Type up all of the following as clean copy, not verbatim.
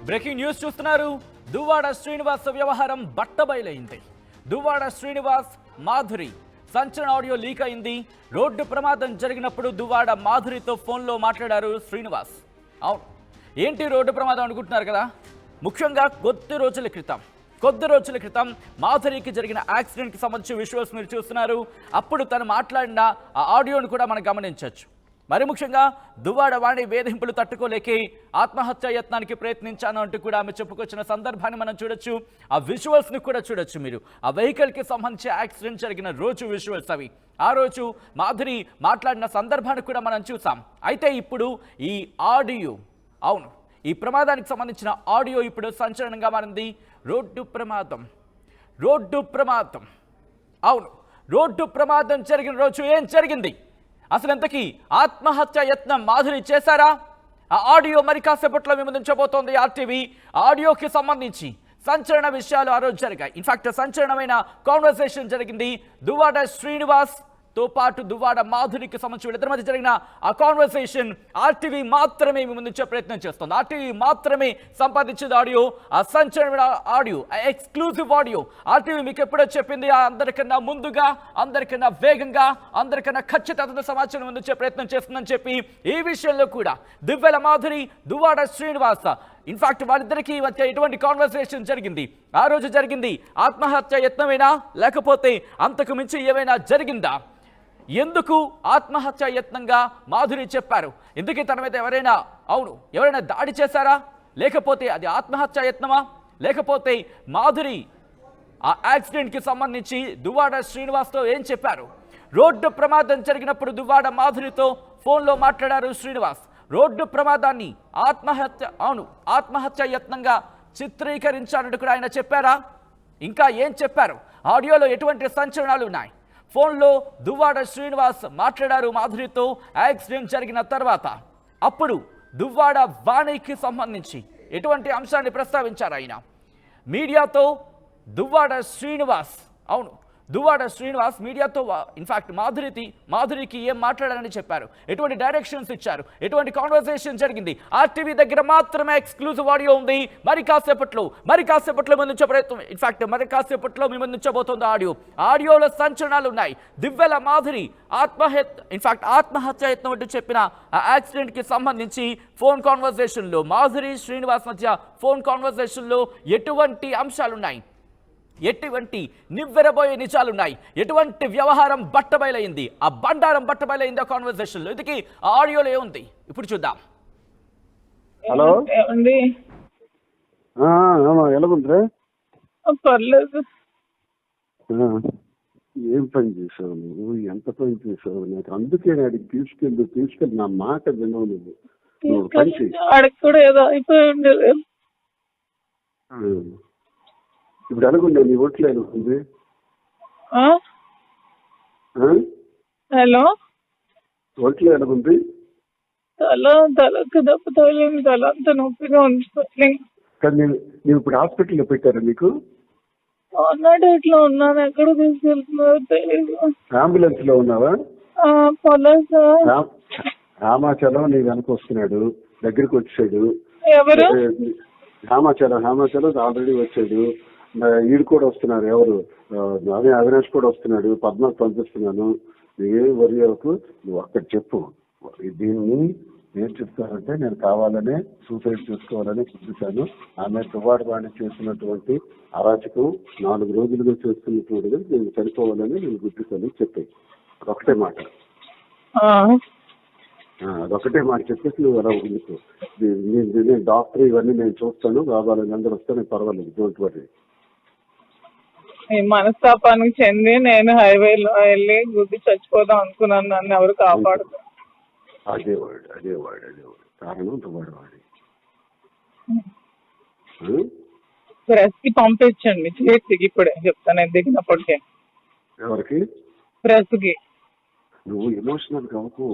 Breaking news చూస్తున్నారు. దువ్వాడ శ్రీనివాస్ వ్యవహారం బట్టబయలైంది. దువ్వాడ శ్రీనివాస్ మాధురి సంచలన ఆడియో లీక్ అయింది. రోడ్డు ప్రమాదం జరిగినప్పుడు దువ్వాడ మాధురితో ఫోన్లో మాట్లాడారు శ్రీనివాస్. అవును, ఏంటి రోడ్డు ప్రమాదం అనుకుంటున్నారు కదా. ముఖ్యంగా కొద్ది రోజుల క్రితం మాధురికి జరిగిన యాక్సిడెంట్కి సంబంధించి విజువల్స్ మీరు చూస్తున్నారు. అప్పుడు తను మాట్లాడిన ఆ ఆడియోను కూడా మనం గమనించవచ్చు. మరి ముఖ్యంగా దువ్వాడ వాణి వేధింపులు తట్టుకోలేకే ఆత్మహత్య యత్నానికి ప్రయత్నించాను అంటూ కూడా ఆమె చెప్పుకొచ్చిన సందర్భాన్ని మనం చూడొచ్చు. ఆ విజువల్స్ని కూడా చూడొచ్చు మీరు. ఆ వెహికల్కి సంబంధించి యాక్సిడెంట్ జరిగిన రోజు విజువల్స్ అవి. ఆ రోజు మాధురి మాట్లాడిన సందర్భాన్ని కూడా మనం చూసాం. అయితే ఇప్పుడు ఈ ఆడియో, అవును, ఈ ప్రమాదానికి సంబంధించిన ఆడియో ఇప్పుడు సంచలనంగా మారింది. రోడ్డు ప్రమాదం అవును, రోడ్డు ప్రమాదం జరిగిన రోజు ఏం జరిగింది? అసలు ఎంతకీ ఆత్మహత్య యత్నం మాధురి చేశారా? ఆ ఆడియో మరి కాసేపట్లో మేము ముందుంచబోతోంది ఆర్టీవీ. ఆడియోకి సంబంధించి సంచలన విషయాలు ఆ రోజు జరిగాయి. ఇన్ఫాక్ట్ సంచలనమైన కాన్వర్సేషన్ జరిగింది. దువ్వాడ శ్రీనివాస్ తో పాటు దువ్వాడ మాధురికి సంబంధించి వీళ్ళిద్దరి మధ్య జరిగిన ఆ కాన్వర్సేషన్ ఆర్టీవీ మాత్రమే మీ ముందుంచే ప్రయత్నం చేస్తుంది. ఆర్టీవీ మాత్రమే సంపాదించిన ఆడియో, ఆ సంచలనమైన ఆడియో, ఆ ఎక్స్క్లూజివ్ ఆడియో ఆర్టీవీ మీకు ఎప్పుడో చెప్పింది. అందరికన్నా ముందుగా, అందరికన్నా వేగంగా, అందరికన్నా ఖచ్చితమైన సమాచారం ముందుంచే ప్రయత్నం చేస్తుందని చెప్పి ఈ విషయంలో కూడా దివ్వెల మాధురి, దువ్వాడ శ్రీనివాస్, ఇన్ఫాక్ట్ వాళ్ళిద్దరికీ మధ్య ఎటువంటి కాన్వర్సేషన్ జరిగింది? ఆ రోజు జరిగింది ఆత్మహత్య యత్నమేనా, లేకపోతే అంతకు మించి ఏమైనా జరిగిందా? ఎందుకు ఆత్మహత్య యత్నంగా మాధురి చెప్పారు? ఎందుకు తన మీద ఎవరైనా దాడి చేశారా? లేకపోతే అది ఆత్మహత్య యత్నమా? లేకపోతే మాధురి ఆ యాక్సిడెంట్కి సంబంధించి దువ్వాడ శ్రీనివాస్తో ఏం చెప్పారు? రోడ్డు ప్రమాదం జరిగినప్పుడు దువ్వాడ మాధురితో ఫోన్లో మాట్లాడారు శ్రీనివాస్. రోడ్డు ప్రమాదాన్ని ఆత్మహత్య యత్నంగా చిత్రీకరించాలంటూ కూడా ఆయన చెప్పారా? ఇంకా ఏం చెప్పారు? ఆడియోలో ఎటువంటి సంచలనాలు ఉన్నాయి? ఫోన్లో దువ్వాడ శ్రీనివాస్ మాట్లాడారు మాధురితో యాక్సిడెంట్ జరిగిన తర్వాత. అప్పుడు దువ్వాడ వాణికి సంబంధించి ఎటువంటి అంశాన్ని ప్రస్తావించారు ఆయన? మీడియాతో దువ్వాడ శ్రీనివాస్ మీడియాతో ఇన్ఫాక్ట్ మాధురికి ఏం మాట్లాడారని చెప్పారు, ఎటువంటి డైరెక్షన్స్ ఇచ్చారు, ఎటువంటి కాన్వర్సేషన్ జరిగింది? ఆర్టీవీ దగ్గర మాత్రమే ఎక్స్క్లూజివ్ ఆడియో ఉంది. మరి కాసేపట్లో ముందుంచే ప్రయత్నం, ఇన్ఫాక్ట్ మరి కాసేపట్లో మీ ముందుంచబోతోంది ఆడియోలో సంచలనాలు ఉన్నాయి. దివ్వెల మాధురి ఆత్మహత్య యత్నం అంటూ చెప్పిన ఆ యాక్సిడెంట్కి సంబంధించి ఫోన్ కాన్వర్సేషన్లో, మాధురి శ్రీనివాస్ మధ్య ఫోన్ కాన్వర్సేషన్లో ఎటువంటి అంశాలున్నాయి? ఎటువంటి నివ్వెరబోయే నిజాలున్నాయి? ఎటువంటి వ్యవహారం బట్టబయలైంది? ఆ బండారం బట్టబయలైంది ఆ కాన్వర్సేషన్లో. ఇందుకే ఆ ఆడియోలో ఏముంది ఇప్పుడు చూద్దాం. హలో ఏమండి? ఎలాగుందిరా? పర్లేదు. ఏం పని చేసావు నువ్వు? ఎంత పని చేసావు? నాకు అందుకే అడిగి తీసుకెళ్ళి నా మాట వినవు నువ్వు. పని చేయి. ఆడికి కూడా ఏదో అయిపోయి ఉండేది. ఇప్పుడు ఎలాగుండే నీ ఒట్లు ఎలాగుంది? హలో, ఒట్లు ఎలాగుంది? తలకు దెబ్బ తగిలింది, తల అంతా నొప్పిగా ఉంది. కానీ నేను ఇప్పుడు హాస్పిటల్లో పెట్టారా నీకు? డేట్ లో ఉన్నాను. ఎక్కడ తీసుకెళ్తున్నారు తెలియదు. అంబులెన్స్ లో ఉన్నావా? రామాచలం నీ వెనక వస్తున్నాడు, దగ్గరికి వచ్చాడు. ఎవరు? రామాచలం ఆల్రెడీ వచ్చాడు. ఈడు కూడా వస్తున్నారు. ఎవరు? అవినాష్ కూడా వస్తున్నాడు. పద్మకు పంపిస్తున్నాను. ఏం వరి అవ్వకు, నువ్వు అక్కడ చెప్పు. దీన్ని ఏం చెప్తానంటే, నేను కావాలనే సూసైడ్ చేసుకోవాలని చూపించాను. ఆమె దువ్వాడ వాణి చేసినటువంటి అరాచకం 4 రోజులుగా చేస్తున్నటువంటిది నేను చనిపోవాలని నేను గుర్తిస్తాను చెప్పాను. అదొకటే మాట చెప్పేసి నువ్వు అలా ఉండిపో. నేను డాక్టర్, ఇవన్నీ నేను చూస్తాను. కావాలని అందరూ వస్తాను, పర్వాలేదు, డోంట్ వరీ. ఈ మనస్తాపానికి చెంది నేను హైవేలో వెళ్ళి గుద్ది చచ్చిపోదాం అనుకున్నాను. నన్ను ఎవరు కాపాడుతారు? అదే వాడు కారణం దువ్వాడ వాడి. ప్రెస్ కి పంపించండి చేతికి. ఇప్పుడే చెప్తాను దిగినప్పటికే. ఎవరికి? ప్రెస్ కి. నువ్వు ఎమోషనల్ కావకు.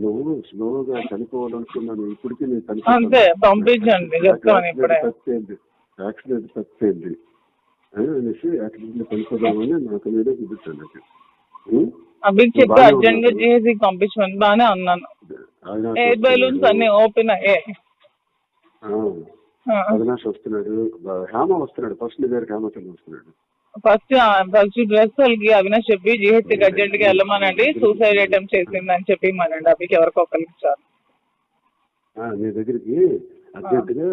నువ్వు స్లోగా చనిపోవాలనుకున్నాను. ఇప్పటికీ నేను అంతే, పంపించండి చెప్తాను ఇప్పుడే. యాక్సిడెంట్ తప్పేంది అనేసి యాక్సిడెంట్ చనిపోదామని నాకు మీదే చూపించాను. అభికి చెప్పి అర్జెంట్ గా చేసి పంపించమని బానే అన్నాను. ఎయిర్ బెలూన్స్ అన్ని ఓపెన్ అయ్యాయి. అవినాష్ వస్తున్నాడు, హేమ వస్తున్నాడు, ఫస్ట్ నీ దగ్గర హేమచంద్ర వస్తున్నాడు. ఫస్ట్ డ్రెస్ వాళ్ళకి అవినాష్ చెప్పి జిహెచ్కి అర్జెంట్ గా వెళ్ళమనండి, సూసైడ్ అటెంప్ట్ చేసిందని చెప్పి మనండి. అవికి ఎవరికి ఒకరికి చాలు. నీ దగ్గరికి అర్జెంట్ గా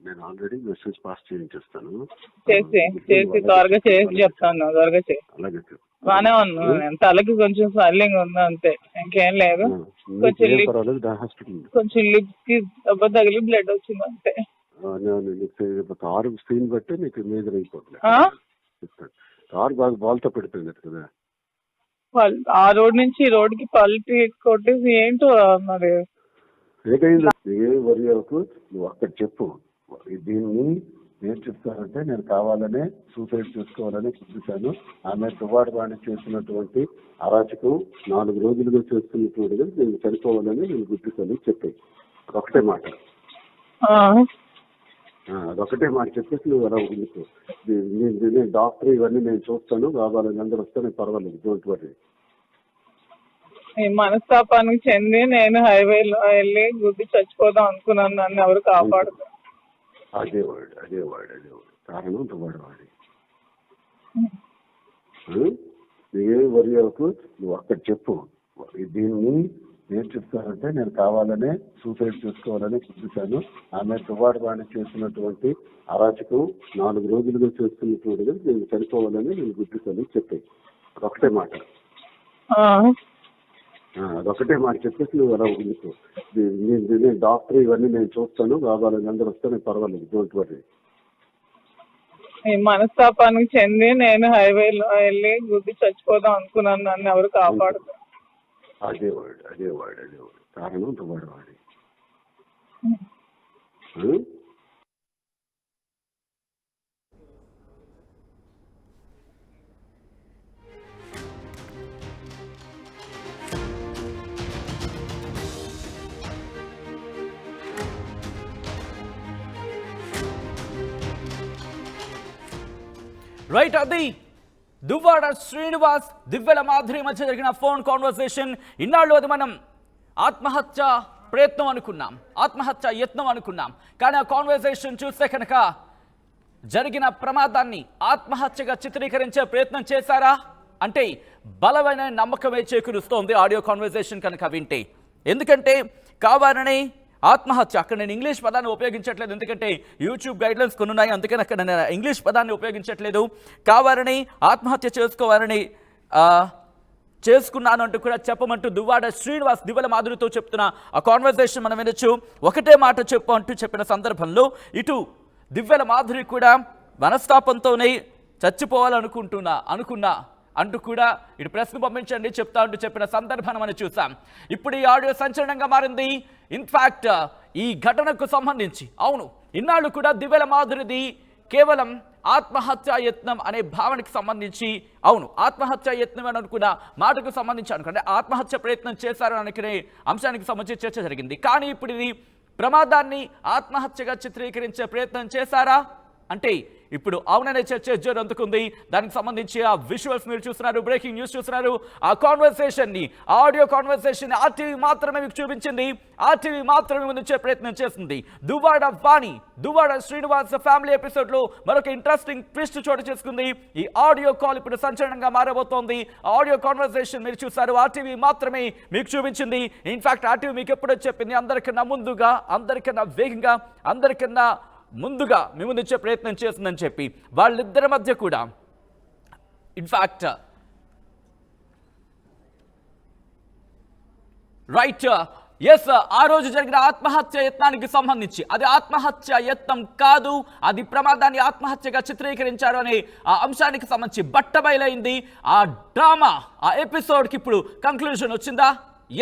నేను ఆల్రెడీ మెసేజ్ పాస్ చేయించేస్తాను. చేసి త్వరగా చేసి చెప్తాను. త్వరగా చేసి అలాగే బానే ఉన్నాను. తలకి కొంచెం స్వెల్లింగ్ ఉంది అంతే, ఇంకేం లేదు. కొంచెం లిప్స్ కి దెబ్బ తగిలి బ్లడ్ వచ్చింది అంతే. కారు స్క్రీన్ బట్టి నీకు మేజర్ అయిపోతుంది. కారు బాగా బాల్తో పెడిపోయింది కదా. ఆ రోడ్ నుంచి ఈ రోడ్ కి పల్టీ కొట్టేసి ఏంటో మరి ఏదైంది ఏం వరి అవ్వకు, నువ్వు అక్కడ చెప్పు. దీన్ని ఏం చెప్తానంటే నేను కావాలనే సూసైడ్ చేసుకోవాలని చూశాను. ఆమె దువ్వాడు వాణి చేసినటువంటి అరాచకం 4 రోజులుగా చేస్తున్నటువంటిది నేను చనిపోవాలని నేను గుర్తిస్తాను చెప్పాను. అదొకటే మాట, అదొకటే మాట చెప్పేసి నువ్వు అలా ఉండిపో. నేను డాక్టర్ ఇవన్నీ నేను చూస్తాను, కావాలని అందరూ వస్తే పర్వాలేదు, డోంట్ వరీ. ఈ మనస్తాపానికి చెంది నేను హైవేలో వెళ్ళి గుద్ది చచ్చిపోదాం అనుకున్నాను. నన్ను ఎవరు కాపాడుతారు? అదే వాడు కారణం దువ్వాడు వాడి. ఏం వరి అవ్వకు, నువ్వు అక్కడ చెప్పు. దీన్ని ఏం చెప్తానంటే నేను కావాలనే సూసైడ్ చేసుకోవాలని చూశాను. ఆమె దువ్వాడు వాణి చేసినటువంటి అరాచకం 4 రోజులుగా చేస్తున్నటువంటిది నేను చనిపోవాలని నేను గుర్తిస్తాను చెప్పాను. అదొకటే మాట, అదొకటే మాట చెప్పేసి నువ్వు అలా ఉండిపో. నేను డాక్టర్ ఇవన్నీ నేను చూస్తాను, కావాలని అందరూ వస్తే పర్వాలేదు, డోంట్ వరీ. ఈ మనస్తాపానికి చెంది నేను హైవేలో వెళ్ళి గుద్ది చచ్చిపోదాం అనుకున్నాను. నన్ను ఎవరు కాపాడుతారు? అదే వాడు కారణం దువ్వాడు వాడి. రైట్, అది దువ్వాడ శ్రీనివాస్ దివ్యల మాధురి మధ్య జరిగిన ఫోన్ కాన్వర్సేషన్. ఇన్నాళ్ళు అది మనం ఆత్మహత్య ప్రయత్నం అనుకున్నాం, ఆత్మహత్య యత్నం అనుకున్నాం. కానీ ఆ కాన్వర్సేషన్ చూస్తే కనుక జరిగిన ప్రమాదాన్ని ఆత్మహత్యగా చిత్రీకరించే ప్రయత్నం చేశారా అంటే బలమైన నమ్మకమే చేకూరుస్తోంది ఆడియో కాన్వర్సేషన్ కనుక వింటే. ఎందుకంటే కావాలని ఆత్మహత్య, అక్కడ నేను ఇంగ్లీష్ పదాన్ని ఉపయోగించట్లేదు ఎందుకంటే యూట్యూబ్ గైడ్లైన్స్ కొన్ని ఉన్నాయి, అందుకని అక్కడ నేను ఇంగ్లీష్ పదాన్ని ఉపయోగించట్లేదు. కావాలని ఆత్మహత్య చేసుకున్నాను అంటూ కూడా చెప్పమంటూ దువ్వాడ శ్రీనివాస్ దివ్యల మాధురితో చెప్తున్న ఆ కాన్వర్సేషన్ మనం వినొచ్చు. ఒకటే మాట చెప్పు అంటూ చెప్పిన సందర్భంలో ఇటు దివ్యల మాధురి కూడా మనస్తాపంతోనే అనుకున్నా అంటూ కూడా ఇటు ప్రెస్ను పంపించండి చెప్తా అంటూ చెప్పిన సందర్భాన్ని మనం చూసాం. ఇప్పుడు ఈ ఆడియో సంచలనంగా మారింది. ఇన్ఫ్యాక్ట్ ఈ ఘటనకు సంబంధించి అవును ఇన్నాళ్ళు కూడా దివ్యల మాధురిది కేవలం ఆత్మహత్యా యత్నం అనే భావనకి సంబంధించి, అవును ఆత్మహత్యా యత్నం అని అనుకున్న మాటకు సంబంధించి అనుకుంటే ఆత్మహత్య ప్రయత్నం చేశారని అనుకునే అంశానికి సంబంధించి చర్చ జరిగింది. కానీ ఇప్పుడు ఇది ప్రమాదాన్ని ఆత్మహత్యగా చిత్రీకరించే ప్రయత్నం చేశారా అంటే ఇప్పుడు అవుననే చర్చ అందుకుంది. దానికి సంబంధించి ఆ విజువల్స్ మీరు చూస్తున్నారు, బ్రేకింగ్ న్యూస్ చూస్తున్నారు. ఆ కాన్వర్సేషన్ని, ఆడియో కాన్వర్సేషన్ ఆర్టీవీ మాత్రమే మీకు చూపించింది, ఆర్టీవీ మాత్రమే ముందుంచే ప్రయత్నం చేస్తుంది. దువ్వాడ శ్రీనివాస్ ఫ్యామిలీ ఎపిసోడ్లో మరొక ఇంట్రెస్టింగ్ ట్విస్ట్ చోటు చేసుకుంది. ఈ ఆడియో కాల్ ఇప్పుడు సంచలనంగా మారబోతోంది. ఆడియో కాన్వర్సేషన్ మీరు చూసారు, ఆర్టీవీ మాత్రమే మీకు చూపించింది. ఇన్ఫాక్ట్ ఆర్టీవీ మీకు ఎప్పుడో చెప్పింది అందరికన్నా ముందుగా, అందరికన్నా వేగంగా, అందరికన్నా ముందుగా మీ ముందుంచే ప్రయత్నం చేస్తుందని చెప్పి. వాళ్ళిద్దరి మధ్య కూడా ఇన్ఫాక్ట్ రైట్ ఎస్ ఆ రోజు జరిగిన ఆత్మహత్య యత్నానికి సంబంధించి అది ఆత్మహత్య యత్నం కాదు, అది ప్రమాదాన్ని ఆత్మహత్యగా చిత్రీకరించారు అనే ఆ అంశానికి సంబంధించి బట్టబయలైంది. ఆ డ్రామా, ఆ ఎపిసోడ్కి ఇప్పుడు కంక్లూజన్ వచ్చిందా?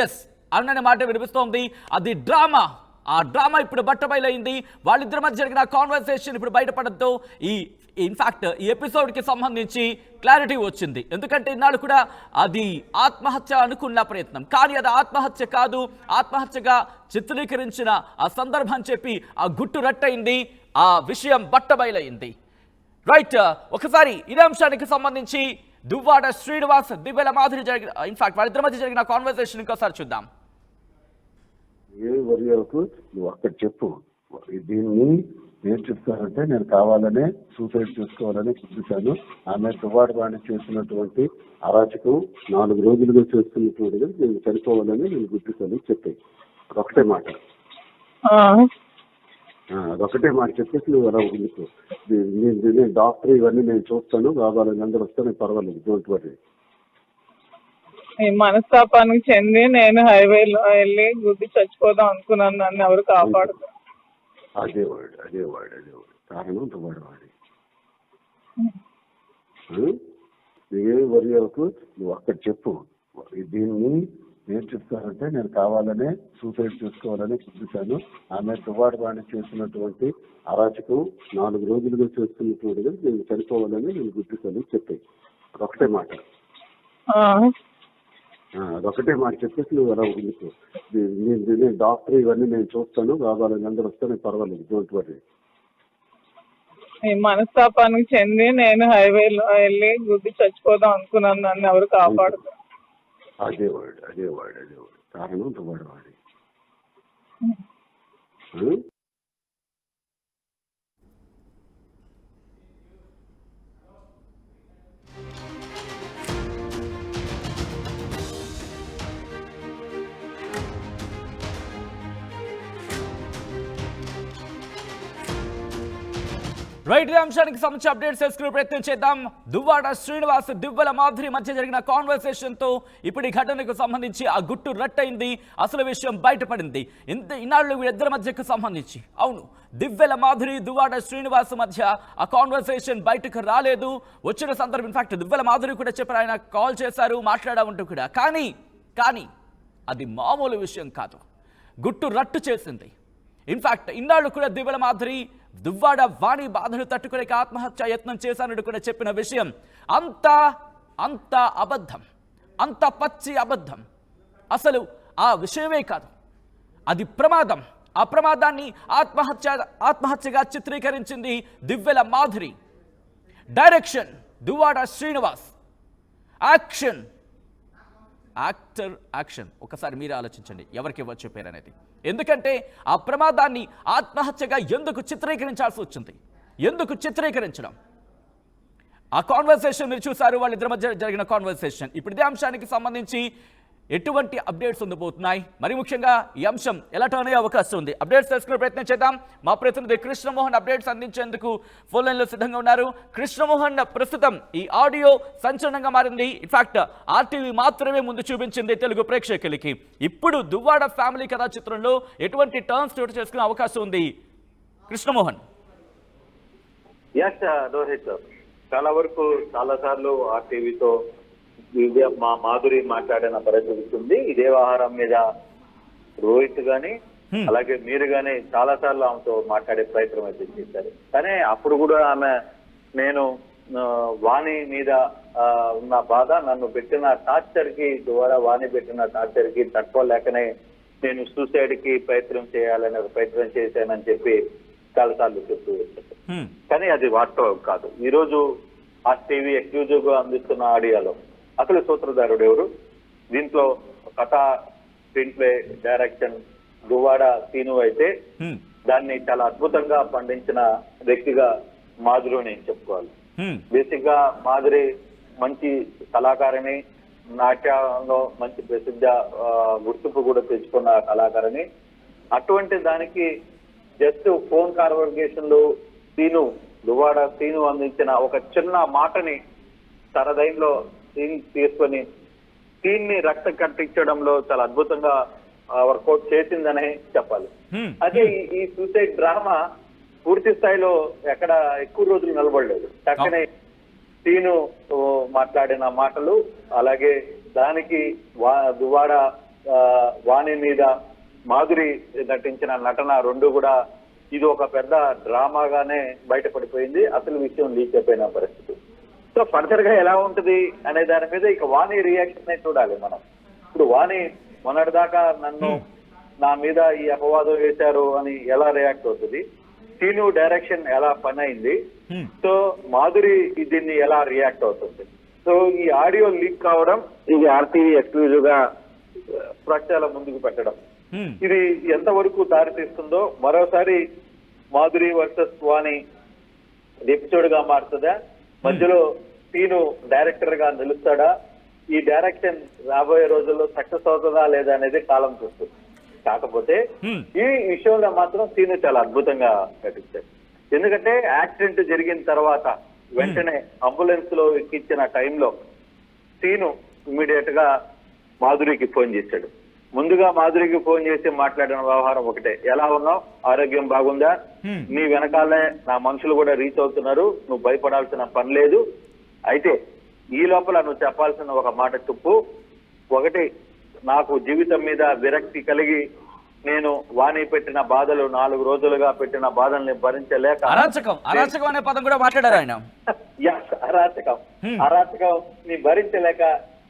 ఎస్ అవుననే మాట వినిపిస్తోంది. అది డ్రామా, ఆ డ్రామా ఇప్పుడు బట్టబయలైంది. వాళ్ళిద్దరి మధ్య జరిగిన కాన్వర్సేషన్ ఇప్పుడు బయటపడద్దు. ఇన్ఫాక్ట్ ఈ ఎపిసోడ్కి సంబంధించి క్లారిటీ వచ్చింది. ఎందుకంటే ఇన్నాళ్ళు కూడా అది ఆత్మహత్య అనుకున్న ప్రయత్నం, కానీ అది ఆత్మహత్య కాదు, ఆత్మహత్యగా చిత్రీకరించిన ఆ సందర్భం చెప్పి ఆ గుట్టు రట్టయింది, ఆ విషయం బట్టబయలైంది. రైట్, ఒకసారి ఇదే అంశానికి సంబంధించి దువ్వాడ శ్రీనివాస్ దివ్యల మాధురి జరిగిన ఇన్ఫాక్ట్ వాళ్ళిద్దరి మధ్య జరిగిన కాన్వర్సేషన్ ఇంకోసారి చూద్దాం. ఏ వరి అవ్వకు, నువ్వు అక్కడ చెప్పు. దీన్ని ఏం చెప్తానంటే, నేను కావాలనే సూసైడ్ చేసుకోవాలని చూశాను. ఆమె దువ్వాడ వాణి చేసినటువంటి అరాచకం 4 రోజులుగా చేస్తున్నటువంటిది నేను చనిపోవాలని నేను గుర్తిస్తాను చెప్పే. అదొకటే మాట, అదొకటే మాట చెప్పేసి నువ్వు అలా ఉండిపో. నేను డాక్టర్ ఇవన్నీ నేను చూస్తాను, కావాలని అందరూ వస్తాను, పర్వాలేదు, డోంట్ వరీ. ఈ మనస్తాపానికి చెంది నేను హైవేలో వెళ్ళి గుద్ది చచ్చిపోదాం అనుకున్నాను. నన్ను ఎవరు కాపాడుతారు? అదే వాడు కారణం దువ్వాడ వాడి. నువ్వేం వరి అవ్వకు, నువ్వు అక్కడ చెప్పు. దీన్ని ఏం చెప్తానంటే, నేను కావాలనే సూసైడ్ చేసుకోవాలని చూశాను. ఆమె దువ్వాడ వాణి చేసినటువంటి అరాచకం 4 రోజులుగా చేస్తున్నటువంటిది నేను చనిపోవాలని నేను గుర్తిస్తాను చెప్పే. అదొకటే మాట, అదొకటే మాట చెప్పేసి నువ్వు అలా ఉండిపో. నేను డాక్టర్ ఇవన్నీ నేను చూస్తాను, కావాలని అందరూ వస్తాను, పర్వాలేదు, డోంట్ వరీ. ఈ మనస్తాపానికి చెంది నేను హైవేలో వెళ్ళి గుద్ది చచ్చిపోదాం అనుకున్నాను. నన్ను ఎవరు కాపాడుతారు? అదే వాడు కారణం దువ్వాడ వాడి. రైట్, అంశానికి సంబంధించి అప్డేట్స్ తెలుసుకునే ప్రయత్నం చేద్దాం. దువ్వాడ శ్రీనివాస్ దివ్వెల మాధురి మధ్య జరిగిన కాన్వర్సేషన్ తో ఇప్పుడు ఈ ఘటనకు సంబంధించి ఆ గుట్టు రట్టయింది. అసలు విషయం బయటపడింది. ఇన్నాళ్ళు వీళ్ళిద్దరి మధ్యకు సంబంధించి అవును, దివ్వెల మాధురి దువ్వాడ శ్రీనివాస్ మధ్య ఆ కాన్వర్సేషన్ బయటకు రాలేదు. వచ్చిన సందర్భం ఇన్ఫాక్ట్ దివ్వెల మాధురి కూడా చెప్పారు, ఆయన కాల్ చేశారు, మాట్లాడామంటూ కూడా. కానీ అది మామూలు విషయం కాదు, గుట్టు రట్టు చేసింది. ఇన్ఫాక్ట్ ఇన్నాళ్ళు కూడా దివ్వెల మాధురి దువ్వాడ వాణి బాధలు తట్టుకోలేక ఆత్మహత్య యత్నం చేశానని కూడా చెప్పిన విషయం అంత అబద్ధం, అంత పచ్చి అబద్ధం. అసలు ఆ విషయమే కాదు, అది ప్రమాదం. ఆ ప్రమాదాన్ని ఆత్మహత్యగా చిత్రీకరించింది దివ్వెల మాధురి. Direction Duvvada Srinivas, action. ఒకసారి మీరు ఆలోచించండి, ఎవరికి ఇవ్వచ్చు పేరు అనేది. ఎందుకంటే ఆ ప్రమాదాన్ని ఆత్మహత్యగా ఎందుకు చిత్రీకరించాల్సి వచ్చింది? ఎందుకు చిత్రీకరించడం? ఆ కాన్వర్సేషన్ మీరు చూసారు, వాళ్ళిద్దరి మధ్య జరిగిన కాన్వర్సేషన్. ఇప్పుడు ఇదే అంశానికి సంబంధించి ఎటువంటి అప్డేట్స్ ఉండబోతున్నాయి, మరి ముఖ్యంగా ఈ అంశం ఎలా టర్న్ అయ్యే అవకాశం ఉంది? అప్డేట్స్ తెలుసుకునే ప్రయత్నం చేద్దాం. మా ప్రతినిధి కృష్ణమోహన్ అప్డేట్స్ అందించేందుకు ఫోన్ లైన్లో సిద్ధంగా ఉన్నారు. కృష్ణమోహన్, ప్రస్తుతం ఈ ఆడియో సంచలనంగా మారింది. ఇన్ఫాక్ట్ ఆర్టీవీ మాత్రమే ముందు చూపించింది తెలుగు ప్రేక్షకులకి. ఇప్పుడు దువ్వాడ ఫ్యామిలీ కథా చిత్రంలో ఎటువంటి టర్న్స్ చోటు చేసుకునే అవకాశం ఉంది కృష్ణమోహన్? రోహిత్, చాలా వరకు చాలా సార్లు ఆర్టీవీతో మా మాధురి మాట్లాడిన పరిస్థితి ఉంది. ఇదే వ్యవహారం మీద రోహిత్ గాని అలాగే మీరు గాని చాలా సార్లు ఆమెతో మాట్లాడే ప్రయత్నం అయితే చేశారు. కానీ అప్పుడు కూడా ఆమె నేను వాణి మీద ఉన్న బాధ, నన్ను పెట్టిన టార్చర్ కి ద్వారా వాణి పెట్టిన టార్చర్ కి తట్టుకోలేకనే నేను సూసైడ్ కి ప్రయత్నం చేయాలని ప్రయత్నం చేశానని చెప్పి చాలా సార్లు చెప్తూ వచ్చారు. కానీ అది వాస్తవం కాదు. ఈ రోజు ఆర్టీవీ ఎక్స్క్లూజివ్ గా అందిస్తున్న ఆడియోలో అసలు సూత్రధారుడు ఎవరు, దీంట్లో కథ, screenplay, direction Duvvada Seenu అయితే దాన్ని చాలా అద్భుతంగా పండించిన వ్యక్తిగా మాధురి నేను చెప్పుకోవాలి. బేసిక్ గా మాధురి మంచి కళాకారిణి, నాట్యంలో మంచి ప్రసిద్ధ గుర్తింపు కూడా తెచ్చుకున్న కళాకారిణి. అటువంటి దానికి జస్ట్ ఫోన్ కాన్వర్సేషన్ లో దువ్వాడ సీను అందించిన ఒక చిన్న మాటని తనదైన్లో తీసుకొని సీన్ ని రక్త కట్టించడంలో చాలా అద్భుతంగా వర్కౌట్ చేసిందనే చెప్పాలి. అదే ఈ సూసైడ్ డ్రామా పూర్తి స్థాయిలో ఎక్కడ ఎక్కువ రోజులు నిలబడలేదు. చక్కనే సీను మాట్లాడిన మాటలు, అలాగే దానికి దువ్వాడ వాణి మీద మాధురి నటించిన నటన రెండు కూడా ఇది ఒక పెద్ద డ్రామాగానే బయటపడిపోయింది. అసలు విషయం లీక్ అయిపోయిన పరిస్థితి. సో ఫర్దర్ గా ఎలా ఉంటది అనే దాని మీద ఇక వాణి రియాక్షన్ చూడాలి మనం. ఇప్పుడు వాణి మొన్నటిదాకా నా మీద ఈ అపవాదం వేశారు అని ఎలా రియాక్ట్ అవుతుంది, సీను డైరెక్షన్ ఎలా పని అయింది, సో మాధురి దీన్ని ఎలా రియాక్ట్ అవుతుంది. సో ఈ ఆడియో లీక్ కావడం, ఇది ఆర్టీవీ ఎక్స్క్లూజివ్ గా ప్రచారాల ముందుకు పెట్టడం, ఇది ఎంతవరకు దారితీస్తుందో, మరోసారి మాధురి వర్సెస్ వాణి ఎపిసోడ్ గా మారుతుందా, మధ్యలో సీను డైరెక్టర్ గా నిలుస్తాడా, ఈ డైరెక్షన్ రాబోయే రోజుల్లో సక్సెస్ అవుతుందా లేదా అనేది కాలం చూస్తుంది. కాకపోతే ఈ విషయంలో మాత్రం సీను చాలా అద్భుతంగా నటించాడు. ఎందుకంటే యాక్సిడెంట్ జరిగిన తర్వాత వెంటనే అంబులెన్స్ లో ఎక్కించిన టైంలో సీను ఇమ్మీడియట్ గా మాధురికి ఫోన్ చేశాడు. ముందుగా మాధురికి ఫోన్ చేసి మాట్లాడిన వ్యవహారం ఒకటే, ఎలా ఉన్నావు, ఆరోగ్యం బాగుందా, నీ వెనకాలే నా మనుషులు కూడా రీచ్ అవుతున్నారు, నువ్వు భయపడాల్సిన పని లేదు, అయితే ఈ లోపల నువ్వు చెప్పాల్సిన ఒక మాట చెప్పు. ఒకటి, నాకు జీవితం మీద విరక్తి కలిగి నేను వాణి పెట్టిన బాధలు 4 రోజులుగా పెట్టిన బాధల్ని భరించలేక, అరాచకం అనే పదం కూడా మాట్లాడారు ఆయన. అరాచకం ని భరించలేక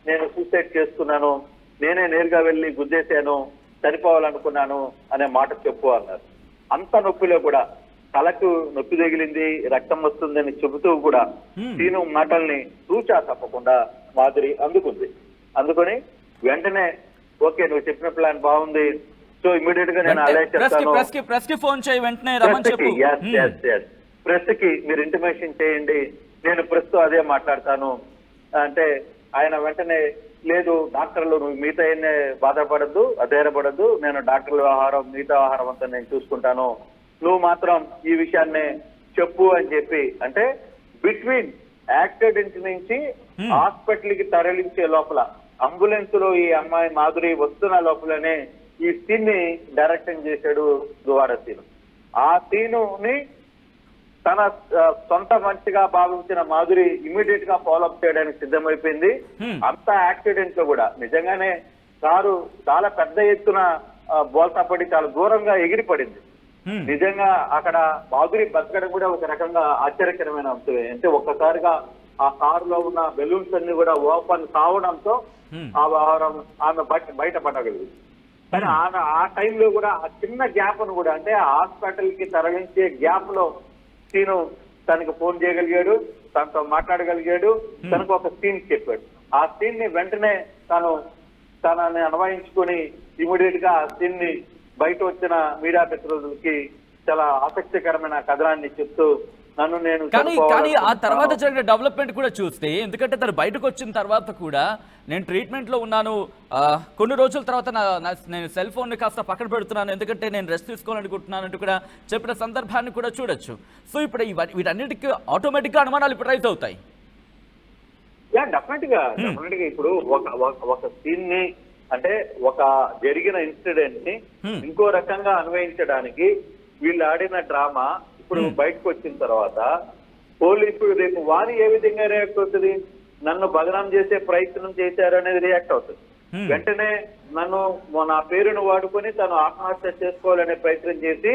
నేను సూసైడ్ చేసుకున్నాను, నేనే నేరుగా వెళ్లి గుద్దేశాను, చనిపోవాలనుకున్నాను అనే మాట చెప్పు అన్నారు. అంత నొప్పిలో కూడా తలకు నొప్పి తగిలింది, రక్తం వస్తుందని చెబుతూ కూడా సీను మాటల్ని తూచా తప్పకుండా మాధురి అందుకొని వెంటనే ఓకే నువ్వు చెప్పిన ప్లాన్ బాగుంది, సో ఇమ్మీడియట్ గా నేను అలాగే చెప్తాను, ప్రెస్ కి ఫోన్ చేయి, వెంటనే రమ్మని చెప్పు, ప్రెస్ కి మీరు ఇంటిమేషన్ చేయండి, నేను ప్రెస్ తో అదే మాట్లాడతాను అంటే ఆయన వెంటనే లేదు డాక్టర్లు నువ్వు మిగతా బాధపడద్దు, అధైర్యపడద్దు, నేను డాక్టర్ల వ్యవహారం మిగతా వ్యవహారం అంతా నేను చూసుకుంటాను, నువ్వు మాత్రం ఈ విషయాన్ని చెప్పు అని చెప్పి, అంటే బిట్వీన్ యాక్సిడెంట్ నుంచి హాస్పిటల్ కి తరలించే లోపల అంబులెన్స్ లో ఈ అమ్మాయి మాధురి వస్తున్న లోపలనే ఈ సీన్ ని డైరెక్షన్ చేశాడు దువ్వాడ సీను. ఆ సీనుని తన సొంత మంచిగా భావించిన మాధురి ఇమీడియట్ గా ఫాలోఅప్ చేయడానికి సిద్ధమైపోయింది. అంత యాక్సిడెంట్ లో కూడా నిజంగానే కారు చాలా పెద్ద ఎత్తున బోల్తా పడి చాలా దూరంగా ఎగిరిపడింది. నిజంగా అక్కడ మాధురి బతకడం కూడా ఒక రకంగా ఆశ్చర్యకరమైన అంశమే. అంటే ఒక్కసారిగా ఆ కారులో ఉన్న బెలూన్స్ అన్ని కూడా ఓపెన్ కావడంతో ఆ వ్యవహారం ఆమె బయటపడగలిగింది. కానీ ఆ టైంలో కూడా ఆ చిన్న గ్యాప్ ను కూడా, అంటే హాస్పిటల్ కి తరలించే గ్యాప్ లో సీను తనకు ఫోన్ చేయగలిగాడు, తనతో మాట్లాడగలిగాడు, తనకు ఒక సీన్ చెప్పాడు. ఆ సీన్ ని వెంటనే తనని అన్వయించుకొని ఇమీడియట్ గా ఆ సీన్ ని బయట వచ్చిన మీడియా ప్రతినిధులకి చాలా ఆసక్తికరమైన కథనాన్ని చెప్తూ నన్ను నేను కానీ ఆ తర్వాత జరిగిన డెవలప్మెంట్ కూడా చూస్తే, ఎందుకంటే తను బయటకు వచ్చిన తర్వాత కూడా నేను ట్రీట్మెంట్ లో ఉన్నాను, కొన్ని రోజుల తర్వాత నేను సెల్ ఫోన్ ని కాస్త పక్కన పెడుతున్నాను, ఎందుకంటే నేను రెస్ట్ తీసుకోవాలనుకుంటున్నాను అంటూ కూడా చెప్పిన సందర్భాన్ని కూడా చూడొచ్చు. సో ఇప్పుడు వీటన్నిటికీ ఆటోమేటిక్ గా అనుమానాలు ఇప్పుడు రైజ్ అవుతాయి. డెఫినెట్ గా ఇప్పుడు ఒక సీన్ ని, అంటే ఒక జరిగిన ఇన్సిడెంట్ ని ఇంకో రకంగా అన్వయించడానికి వీళ్ళు ఆడిన డ్రామా ఇప్పుడు బయటకు వచ్చిన తర్వాత పోలీసులు రేపు వారి ఏ విధంగా రియాక్ట్ అవుతుంది, నన్ను బదనాం చేసే ప్రయత్నం చేశారు అనేది రియాక్ట్ అవుతుంది. వెంటనే నా పేరును వాడుకొని తను ఆత్మహత్య చేసుకోవాలనే ప్రయత్నం చేసి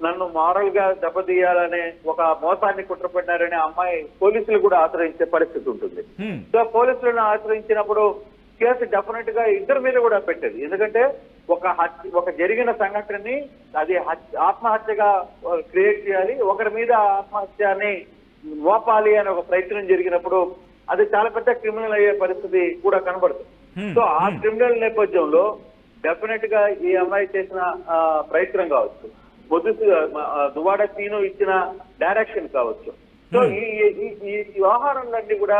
నన్ను మారల్ గా దెబ్బతీయాలనే ఒక మోసాన్ని కుట్రపడినారనే అమ్మాయి పోలీసులు కూడా ఆశ్రయించే పరిస్థితి ఉంటుంది. సో పోలీసులను ఆశ్రయించినప్పుడు కేసు డెఫినెట్ గా ఇద్దరి మీద కూడా పెట్టేది. ఎందుకంటే ఒక జరిగిన సంఘటనని అది ఆత్మహత్యగా క్రియేట్ చేయాలి, ఒకరి మీద ఆత్మహత్యని మోపాలి అనే ఒక ప్రయత్నం జరిగినప్పుడు అది చాలా పెద్ద క్రిమినల్ అయ్యే పరిస్థితి కూడా కనబడుతుంది. సో ఆ క్రిమినల్ నేపథ్యంలో డెఫినెట్ గా ఈ అమ్మాయి చేసిన ప్రయత్నం కావచ్చు, దువ్వాడ సీను ఇచ్చిన డైరెక్షన్ కావచ్చు. సో ఈ వ్యవహారాలన్నీ కూడా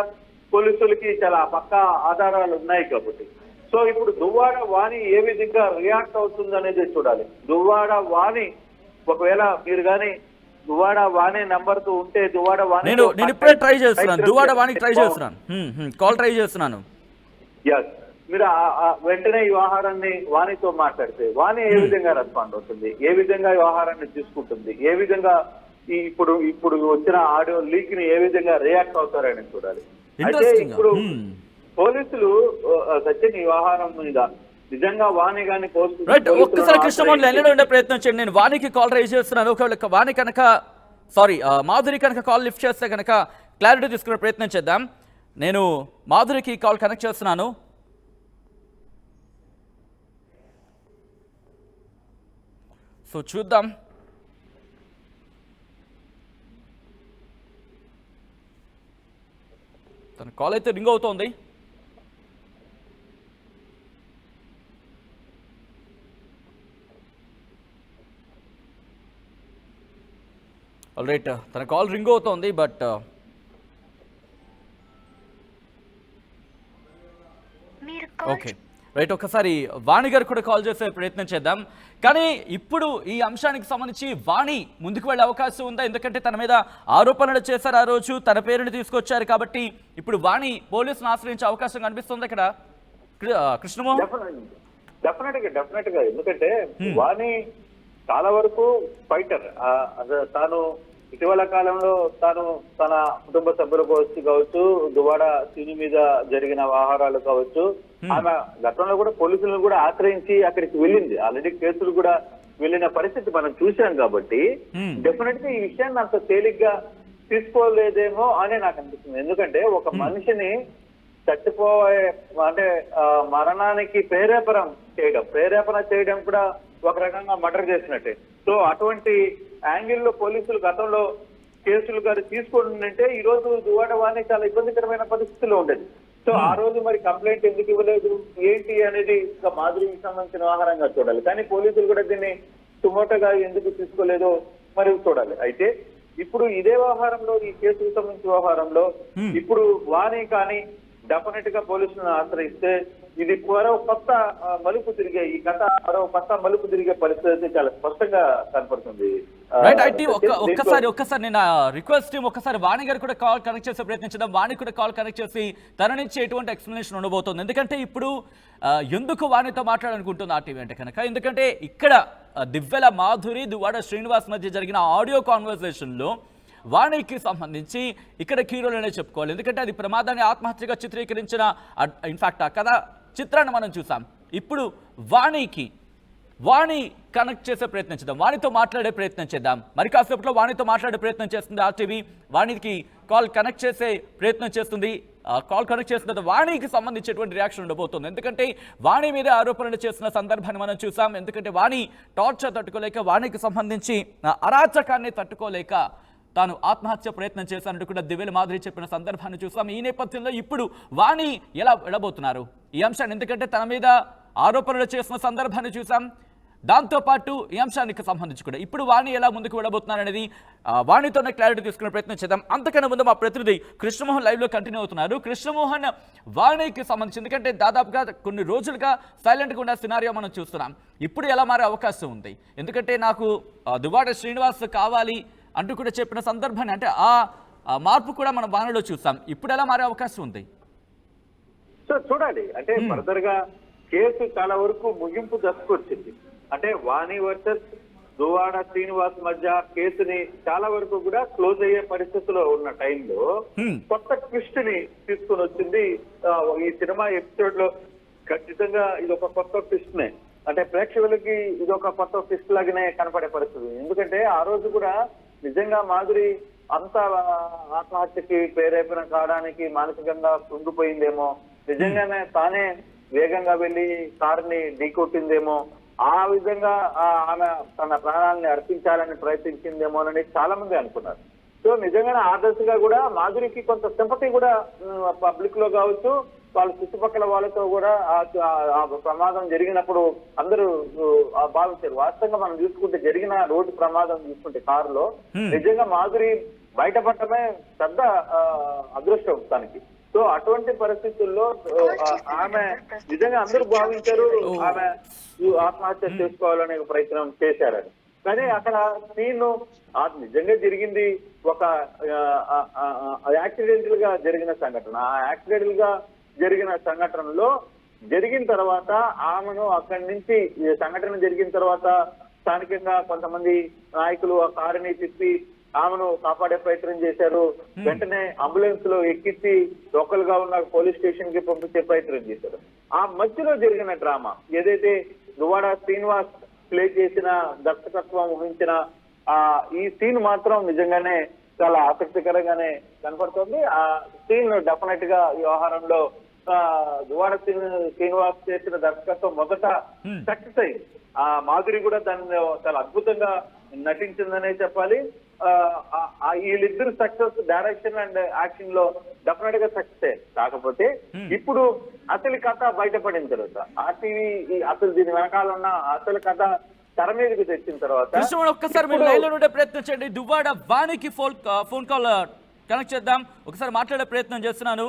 పోలీసులకి చాలా పక్కా ఆధారాలు ఉన్నాయి కాబట్టి, సో ఇప్పుడు దువ్వాడ వాణి ఏ విధంగా రియాక్ట్ అవుతుంది అనేది చూడాలి. దువ్వాడ వాణి ఒకవేళ మీరు కానీ దువ్వాడ వాణి నంబర్ తో ఉంటే దువ్వాడ వాణి నేను ఇప్పుడే ట్రై చేస్తున్నాను, దువ్వాడ వాణికి ట్రై చేస్తున్నాను, కాల్ ట్రై చేస్తున్నాను. మీరు వెంటనే ఈ వ్యవహారాన్ని వాణితో మాట్లాడితే వాణి ఏ విధంగా రెస్పాండ్ అవుతుంది, ఏ విధంగా వ్యవహారాన్ని తీసుకుంటుంది, ఏ విధంగా ఇప్పుడు వచ్చిన ఆడియో లీక్ ని ఏ విధంగా రియాక్ట్ అవుతారని చూడాలి. అయితే ఇప్పుడు పోలీసులు సత్యం ఈ వ్యవహారం మీద నిజంగా వాణి గాని ఒక్కసారి కృష్ణమోహన్ లైన్లో ఉండే ప్రయత్నం చేయండి. నేను వాణికి కాల్ రైజ్ చేస్తున్నాను. ఒకవేళ వాణి కనుక మాధురి కనుక కాల్ లిఫ్ట్ చేస్తే కనుక క్లారిటీ తీసుకునే ప్రయత్నం చేద్దాం. నేను మాధురికి కాల్ కనెక్ట్ చేస్తున్నాను. సో చూద్దాం. తన కాల్ అయితే రింగ్ అవుతోంది. రైట్, తన కాల్ రింగ్ అవుతోంది. బట్ ఓకే రైట్, ఒకసారి వాణి గారు కూడా కాల్ చేసే ప్రయత్నం చేద్దాం. కానీ ఇప్పుడు ఈ అంశానికి సంబంధించి వాణి ముందుకు వెళ్ళే అవకాశం ఉందా? ఎందుకంటే తన మీద ఆరోపణలు చేశారు, ఆ రోజు తన పేరుని తీసుకొచ్చారు. కాబట్టి ఇప్పుడు వాణి పోలీసులను ఆశ్రయించే అవకాశం కనిపిస్తుంది ఇక్కడ కృష్ణమోహన్. డెఫినెట్ గా ఎందుకంటే వాణి చాలా వరకు ఫైటర్. తాను ఇటీవల కాలంలో తాను తన కుటుంబ సభ్యుల కావచ్చు, దువాడ సీని మీద జరిగిన వ్యవహారాలు కావచ్చు, ఆమె గతంలో కూడా పోలీసులను కూడా ఆశ్రయించి అక్కడికి వెళ్ళింది. ఆల్రెడీ కేసులు కూడా వెళ్ళిన పరిస్థితి మనం చూసాం. కాబట్టి డెఫినెట్ గా ఈ విషయాన్ని అంత తేలిగ్గా తీసుకోలేదేమో అని నాకు అనిపిస్తుంది. ఎందుకంటే ఒక మనిషిని చచ్చిపోయే అంటే మరణానికి ప్రేరేపణ చేయడం కూడా ఒక రకంగా మర్డర్ చేసినట్టే. సో అటువంటి యాంగిల్లో పోలీసులు గతంలో కేసులు గారు తీసుకుంటుంటే ఈ రోజు దువ్వాడ వాణి చాలా ఇబ్బందికరమైన పరిస్థితిలో ఉండేది. సో ఆ రోజు మరి కంప్లైంట్ ఎందుకు ఇవ్వలేదు ఏంటి అనేది ఇంకా మాధురికి సంబంధించిన వ్యవహారంగా చూడాలి. కానీ పోలీసులు కూడా దీన్ని సుమోటోగా ఎందుకు తీసుకోలేదో మరి చూడాలి. అయితే ఇప్పుడు ఇదే వ్యవహారంలో, ఈ కేసుకు సంబంధించిన వ్యవహారంలో ఇప్పుడు వాణి కానీ డెఫినెట్ గా పోలీసులను ఆశ్రయిస్తే ఇది మరో కొత్త మలుపు తిరిగే, ఈ కథ మరో కొత్త మలుపు తిరిగే పరిస్థితి చాలా స్పష్టంగా కనపడుతుంది. ఒక్కసారి నేను రిక్వెస్ట్ ఒక్కసారి వాణి గారు కూడా కాల్ కనెక్ట్ చేసే ప్రయత్నించడం. వాణి కూడా కాల్ కనెక్ట్ చేసి తన నుంచి ఎటువంటి ఎక్స్ప్లెనేషన్ ఉండబోతుంది. ఎందుకంటే ఇప్పుడు ఎందుకు వాణితో మాట్లాడాలనుకుంటుంది ఆర్టీవీ అంటే కనుక, ఎందుకంటే ఇక్కడ దివ్వెల మాధురి దువ్వాడ శ్రీనివాస్ మధ్య జరిగిన ఆడియో కాన్వర్సేషన్లో వాణికి సంబంధించి ఇక్కడ హీరోలనే చెప్పుకోవాలి. ఎందుకంటే అది ప్రమాదాన్ని ఆత్మహత్యగా చిత్రీకరించిన ఇన్ఫాక్ట్ ఆ కథ చిత్రాన్ని మనం చూసాం. ఇప్పుడు వాణి కనెక్ట్ చేసే ప్రయత్నం చేద్దాం, వాణితో మాట్లాడే ప్రయత్నం చేద్దాం. మరి కాసేపట్లో వాణితో మాట్లాడే ప్రయత్నం చేస్తుంది ఆర్టీవీ. వాణికి కాల్ కనెక్ట్ చేసే ప్రయత్నం చేస్తుంది. కాల్ కనెక్ట్ చేసిన తర్వాత వాణికి సంబంధించేటువంటి రియాక్షన్ ఉండబోతుంది. ఎందుకంటే వాణి మీద ఆరోపణలు చేసిన సందర్భాన్ని మనం చూసాం. ఎందుకంటే వాణి టార్చర్ తట్టుకోలేక, వాణికి సంబంధించి అరాచకాన్ని తట్టుకోలేక తాను ఆత్మహత్య ప్రయత్నం చేశానంటూ కూడా దివ్యల మాధురి చెప్పిన సందర్భాన్ని చూసాం. ఈ నేపథ్యంలో ఇప్పుడు వాణి ఎలా వెళ్ళబోతున్నారు ఈ అంశాన్ని? ఎందుకంటే తన మీద ఆరోపణలు చేసిన సందర్భాన్ని చూసాం. దాంతోపాటు ఈ అంశానికి సంబంధించి కూడా ఇప్పుడు వాణి ఎలా ముందుకు వెళ్ళబోతున్నారు అనేది వాణితోనే క్లారిటీ తీసుకునే ప్రయత్నం చేద్దాం. అంతకన్నా ముందు మా ప్రతినిధి కృష్ణమోహన్ లైవ్లో కంటిన్యూ అవుతున్నారు. కృష్ణమోహన్, వాణికి సంబంధించి ఎందుకంటే దాదాపుగా కొన్ని రోజులుగా సైలెంట్గా ఉన్న సినారియో మనం చూస్తున్నాం. ఇప్పుడు ఎలా మారే అవకాశం ఉంది? ఎందుకంటే నాకు దువ్వాడ శ్రీనివాస్ కావాలి అంటూ కూడా చెప్పిన సందర్భాన్ని, అంటే ఆ మార్పు కూడా మనం వాణిలో చూస్తాం. ఇప్పుడు ఎలా మారే అవకాశం ఉంది? సో చూడాలి. అంటే ఫర్దర్ గా కేసు చాలా వరకు ముగింపు దశకొచ్చింది. అంటే వాణి వర్సెస్ దువ్వాడ శ్రీనివాస్ మధ్య కేసుని చాలా వరకు కూడా క్లోజ్ అయ్యే పరిస్థితిలో ఉన్న టైంలో కొత్త ట్విస్ట్ ని తీసుకుని వచ్చింది ఈ సినిమా ఎపిసోడ్ లో. ఖచ్చితంగా ఇది ఒక కొత్త ట్విస్ట్ నే, అంటే ప్రేక్షకులకి ఇది ఒక కొత్త ట్విస్ట్ లాగానే కనపడే పరిస్థితి. ఎందుకంటే ఆ రోజు కూడా నిజంగా మాధురి అంత ఆత్మహత్యకి ప్రేరేపణ కావడానికి మానసికంగా కుంగిపోయిందేమో, నిజంగానే తానే వేగంగా వెళ్లి కారుని ఢీకొట్టిందేమో, ఆ విధంగా ఆమె తన ప్రాణాలని అర్పించాలని ప్రయత్నించిందేమోనని చాలా మంది అనుకున్నారు. సో నిజంగానే ఆదర్శగా కూడా మాధురికి కొంత సింపతి కూడా పబ్లిక్ లో కావచ్చు, వాళ్ళ చుట్టుపక్కల వాళ్ళతో కూడా ఆ ప్రమాదం జరిగినప్పుడు అందరూ భావించారు. వాస్తవంగా మనం చూసుకుంటే జరిగిన రోడ్డు ప్రమాదం చూసుకుంటే కారులో నిజంగా మాధురి బయటపడటమే పెద్ద అదృష్టం తనకి. సో అటువంటి పరిస్థితుల్లో ఆమె నిజంగా అందరూ భావించారు ఆమె ఆత్మహత్య చేసుకోవాలనే ప్రయత్నం చేశారని. కానీ అక్కడ సీన్ నిజంగా జరిగింది ఒక యాక్సిడెంటల్ గా జరిగిన సంఘటన. ఆ యాక్సిడెంటల్ గా జరిగిన సంఘటనలో జరిగిన తర్వాత ఆమెను అక్కడి నుంచి సంఘటన జరిగిన తర్వాత స్థానికంగా కొంతమంది నాయకులు ఆ కారుని తిప్పి ఆమెను కాపాడే ప్రయత్నం చేశారు. వెంటనే అంబులెన్స్ లో ఎక్కించి లోకల్ గా ఉన్న పోలీస్ స్టేషన్ కి పంపించే ప్రయత్నం చేశారు. ఆ మధ్యలో జరిగిన డ్రామా ఏదైతే దువ్వాడ శ్రీనివాస్ ప్లే చేసిన దర్శకత్వం వహించిన ఈ సీన్ మాత్రం నిజంగానే చాలా ఆసక్తికరంగానే కనపడుతుంది. ఆ సీన్ డెఫినెట్ గా ఈ వ్యవహారంలో దువ్వాడ శ్రీనివాస్ చేసిన దర్శకత్వం మొదట సక్సెస్ అయింది. ఆ మాధురి కూడా దాన్ని చాలా అద్భుతంగా నటించిందనే చెప్పాలి. వీళ్ళిద్దరు సక్సెస్ డైరెక్షన్ అండ్ యాక్షన్ లో డెఫినెట్ గా సక్సెస్. కాకపోతే ఇప్పుడు అసలు కథ బయటపడిన తర్వాత ఆర్టీవీ అసలు దీని వెనకాల ఉన్న అసలు కథ తెర మీదకి తెచ్చిన తర్వాత కృష్ణమోహన్ ఒక్కసారి మీరు లైన్లో ఉండే ప్రయత్నం చేయండి. దువ్వాడ వాణికి ఫోన్ కాల్ కనెక్ట్ చేద్దాం. ఒకసారి మాట్లాడే ప్రయత్నం చేస్తున్నాను.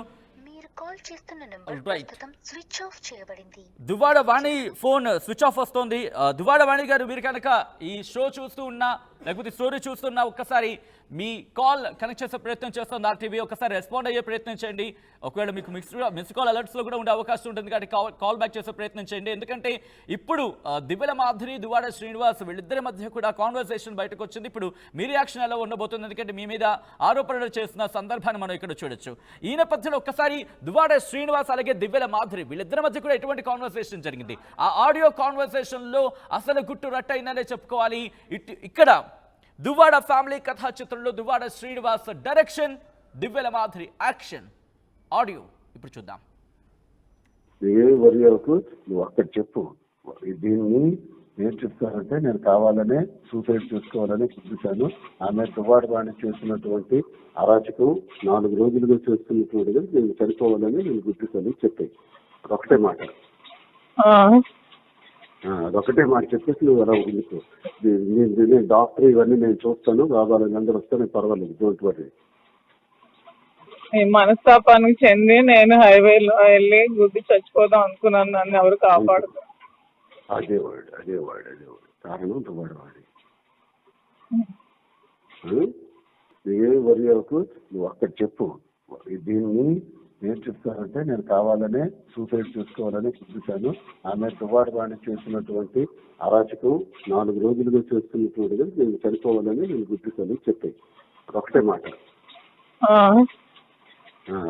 స్విచ్ ఆఫ్ చేయబడింది. దువ్వాడ వాణి ఫోన్ స్విచ్ ఆఫ్ వస్తుంది. దువ్వాడ వాణి గారు, మీరు కనుక ఈ షో చూస్తూ ఉన్నా లేకపోతే స్టోరీ చూస్తున్నా ఒక్కసారి మీ కాల్ కనెక్ట్ చేసే ప్రయత్నం చేస్తుంది ఆర్టీవీ. ఒకసారి రెస్పాండ్ అయ్యే ప్రయత్నం చేయండి. ఒకవేళ మీకు మిస్ కాల్ అలర్ట్స్లో కూడా ఉండే అవకాశం ఉంటుంది కాబట్టి కాల్ బ్యాక్ చేసే ప్రయత్నం చేయండి. ఎందుకంటే ఇప్పుడు దివ్యల మాధురి, దువ్వాడ శ్రీనివాస్ వీళ్ళిద్దరి మధ్య కూడా కాన్వర్సేషన్ బయటకు వచ్చింది. ఇప్పుడు మీ రియాక్షన్ ఎలా ఉండబోతుంది? ఎందుకంటే మీ మీద ఆరోపణలు చేస్తున్న సందర్భాన్ని మనం ఇక్కడ చూడొచ్చు. ఈ నేపథ్యంలో ఒక్కసారి దువ్వాడ శ్రీనివాస్ అలాగే దివ్యల మాధురి వీళ్ళిద్దరి మధ్య కూడా ఎటువంటి కాన్వర్సేషన్ జరిగింది? ఆ ఆడియో కాన్వర్సేషన్లో అసలు గుట్టు రట్టయిందనే చెప్పుకోవాలి. ఇక్కడ దువ్వాడ ఫ్యామిలీ కథా చిత్రంలో Duvvada Srinivas direction, Divyala Madhuri action. Audio ఇప్పుడు చూద్దాం. నువ్వేం వరి అవ్వకు, నువ్వు అక్కడ చెప్పు. దీన్ని ఏం చెప్తానంటే నేను కావాలనే సూసైడ్ చేసుకోవాలని చూపించాను. ఆమె దువ్వాడ వాణి చేసినటువంటి అరాచకం 4 రోజులుగా చేస్తున్నటువంటిది నేను చనిపోవాలని నేను గుర్తిస్తాను చెప్పాయి. అదొకటే మాట, అదొకటే మాట చెప్పేసి నువ్వు అలా ఉండుకో. నేను డాక్టర్ ఇవన్నీ నేను చూస్తాను, కావాలని అందరూ వస్తే నేను పర్వాలేదు, డోంట్ వరీ. ఈ మనస్తాపానికి చెంది నేను హైవేలో వెళ్ళి గుద్ది చచ్చిపోదాం అనుకున్నాను. నన్ను ఎవరు కాపాడుతారు? అదే వాడు కారణం దువ్వాడ వాడి. నువ్వేం వరి అవ్వకు, నువ్వు అక్కడ చెప్పు. దీన్ని ఏం చెప్తానంటే నేను కావాలనే సూసైడ్ చేసుకోవాలని చూపించాను. ఆమె దువ్వాడ వాణి చేసినటువంటి అరాచకం 4 రోజులుగా చేస్తున్నటువంటిది నేను చనిపోవాలని నేను గుర్తిస్తాను చెప్పాయి. అదొకటే మాట,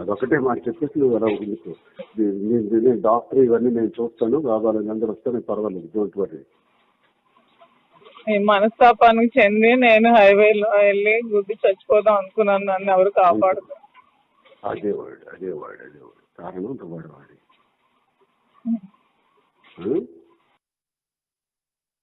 అదొకటే మాట చెప్పేసి నువ్వు అలా ఉండుకో. నేను డాక్టర్ ఇవన్నీ నేను చూస్తాను, కావాలని అందరూ వస్తే నేను పర్వాలేదు, డోంట్ వరీ. ఈ మనస్తాపానికి చెంది నేను హైవేలో వెళ్ళి గుద్ది చచ్చిపోదాం అనుకున్నాను. నన్ను ఎవరు కాపాడుతారు? అదే వాడు కారణం దువ్వాడ వాడి.